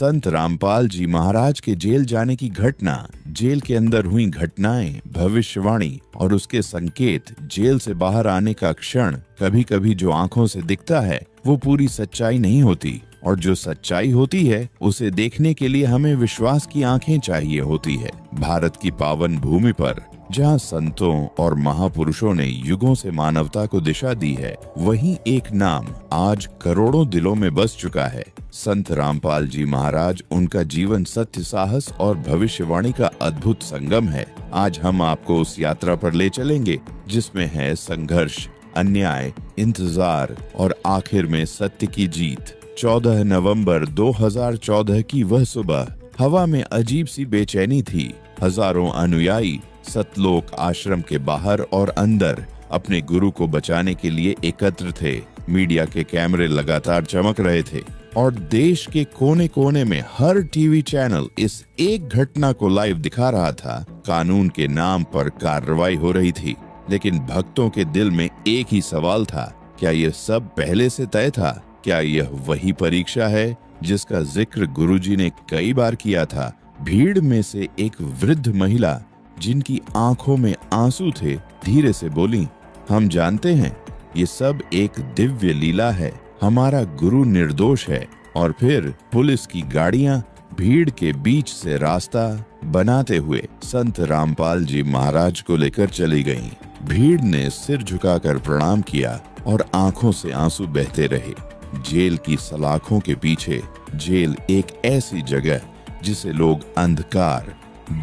संत रामपाल जी महाराज के जेल जाने की घटना, जेल के अंदर हुई घटनाएं, भविष्यवाणी और उसके संकेत, जेल से बाहर आने का क्षण, कभी कभी जो आंखों से दिखता है वो पूरी सच्चाई नहीं होती, और जो सच्चाई होती है उसे देखने के लिए हमें विश्वास की आंखें चाहिए होती है। भारत की पावन भूमि पर जहाँ संतों और महापुरुषों ने युगों से मानवता को दिशा दी है, वहीं एक नाम आज करोड़ों दिलों में बस चुका है, संत रामपाल जी महाराज। उनका जीवन सत्य, साहस और भविष्यवाणी का अद्भुत संगम है। आज हम आपको उस यात्रा पर ले चलेंगे जिसमें है संघर्ष, अन्याय, इंतजार और आखिर में सत्य की जीत। 14 नवंबर 2014 की वह सुबह, हवा में अजीब सी बेचैनी थी। हजारों अनुयायी सतलोक आश्रम के बाहर और अंदर अपने गुरु को बचाने के लिए एकत्र थे। मीडिया के कैमरे लगातार चमक रहे थे और देश के कोने कोने में हर टीवी चैनल इस एक घटना को लाइव दिखा रहा था। कानून के नाम पर कार्रवाई हो रही थी, लेकिन भक्तों के दिल में एक ही सवाल था, क्या यह सब पहले से तय था? क्या यह वही परीक्षा है जिसका जिक्र गुरुजी ने कई बार किया था? भीड़ में से एक वृद्ध महिला, जिनकी आंखों में आंसू थे, धीरे से बोली, हम जानते हैं ये सब एक दिव्य लीला है, हमारा गुरु निर्दोष है। और फिर पुलिस की गाड़ियां भीड़ के बीच से रास्ता बनाते हुए संत रामपाल जी महाराज को लेकर चली गईं। भीड़ ने सिर झुकाकर प्रणाम किया और आंखों से आंसू बहते रहे। जेल की सलाखों के पीछे जेल एक ऐसी जगह जिसे लोग अंधकार,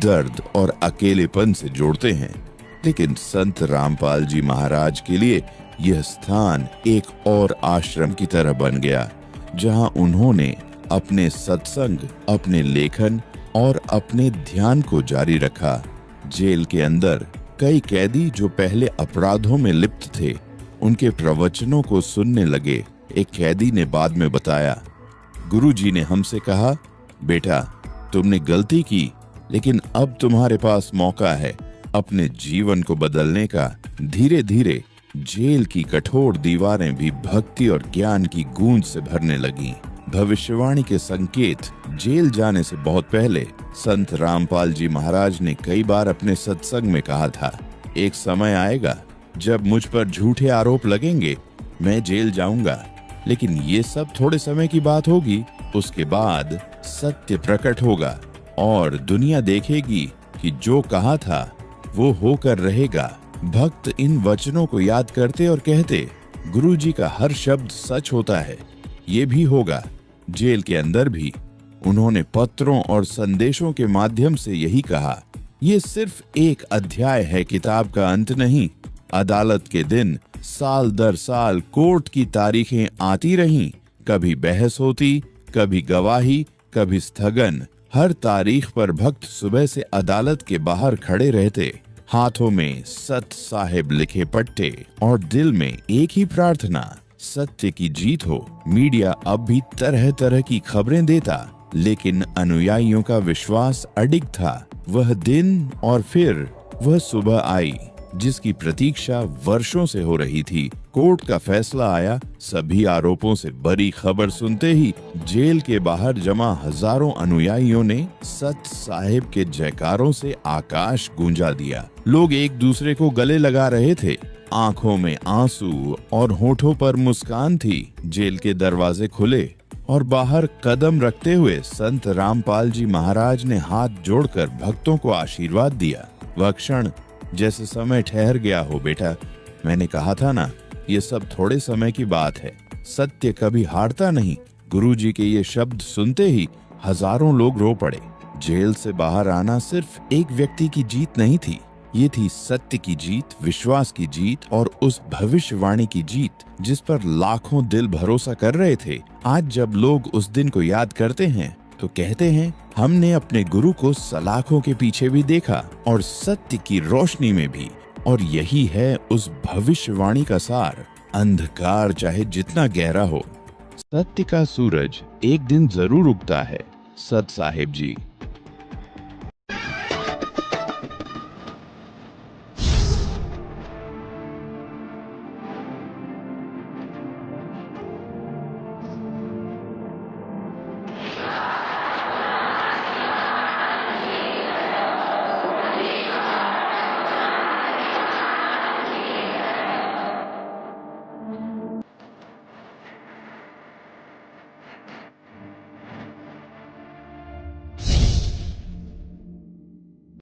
दर्द और अकेलेपन से जोड़ते हैं, लेकिन संत रामपाल जी महाराज के लिए यह स्थान एक और आश्रम की तरह बन गया, जहां उन्होंने अपने सत्संग, अपने लेखन और अपने ध्यान को जारी रखा। जेल के अंदर कई कैदी जो पहले अपराधों में लिप्त थे, उनके प्रवचनों को सुनने लगे। एक कैदी ने बाद में बताया, गुरुजी ने हमसे कहा, बेटा तुमने गलती की, लेकिन अब तुम्हारे पास मौका है अपने जीवन को बदलने का। धीरे धीरे जेल की कठोर दीवारें भी भक्ति और ज्ञान की गूंज से भरने लगीं। भविष्यवाणी के संकेत जेल जाने से बहुत पहले संत रामपाल जी महाराज ने कई बार अपने सत्संग में कहा था, एक समय आएगा जब मुझ पर झूठे आरोप लगेंगे, मैं जेल जाऊंगा, लेकिन ये सब थोड़े समय की बात होगी। उसके बाद सत्य प्रकट होगा और दुनिया देखेगी कि जो कहा था वो होकर रहेगा। भक्त इन वचनों को याद करते और कहते, गुरुजी का हर शब्द सच होता है, ये भी होगा। जेल के अंदर भी उन्होंने पत्रों और संदेशों के माध्यम से यही कहा, ये सिर्फ एक अध्याय है, किताब का अंत नहीं। अदालत के दिन साल दर साल कोर्ट की तारीखें आती रहीं, कभी बहस होती, कभी गवाही, कभी स्थगन। हर तारीख पर भक्त सुबह से अदालत के बाहर खड़े रहते, हाथों में सत साहिब लिखे पट्टे और दिल में एक ही प्रार्थना, सत्य की जीत हो। मीडिया अब भी तरह तरह की खबरें देता, लेकिन अनुयायियों का विश्वास अडिग था। वह दिन और फिर वह सुबह आई जिसकी प्रतीक्षा वर्षों से हो रही थी। कोर्ट का फैसला आया। सभी आरोपों से बरी खबर सुनते ही जेल के बाहर जमा हजारों अनुयायियों ने सत साहिब के जयकारों से आकाश गूंजा दिया। लोग एक दूसरे को गले लगा रहे थे, आंखों में आंसू और होठों पर मुस्कान थी। जेल के दरवाजे खुले और बाहर कदम रखते हुए संत रामपाल जी महाराज ने हाथ जोड़कर भक्तों को आशीर्वाद दिया। वह क्षण जैसे समय ठहर गया हो। बेटा, मैंने कहा था ना, ये सब थोड़े समय की बात है, सत्य कभी हारता नहीं। गुरुजी के ये शब्द सुनते ही हजारों लोग रो पड़े। जेल से बाहर आना सिर्फ एक व्यक्ति की जीत नहीं थी, ये थी सत्य की जीत, विश्वास की जीत और उस भविष्यवाणी की जीत जिस पर लाखों दिल भरोसा कर रहे थे। आज जब लोग उस दिन को याद करते हैं तो कहते हैं, हमने अपने गुरु को सलाखों के पीछे भी देखा और सत्य की रोशनी में भी। और यही है उस भविष्यवाणी का सार। अंधकार चाहे जितना गहरा हो, सत्य का सूरज एक दिन जरूर उगता है। सत साहिब जी।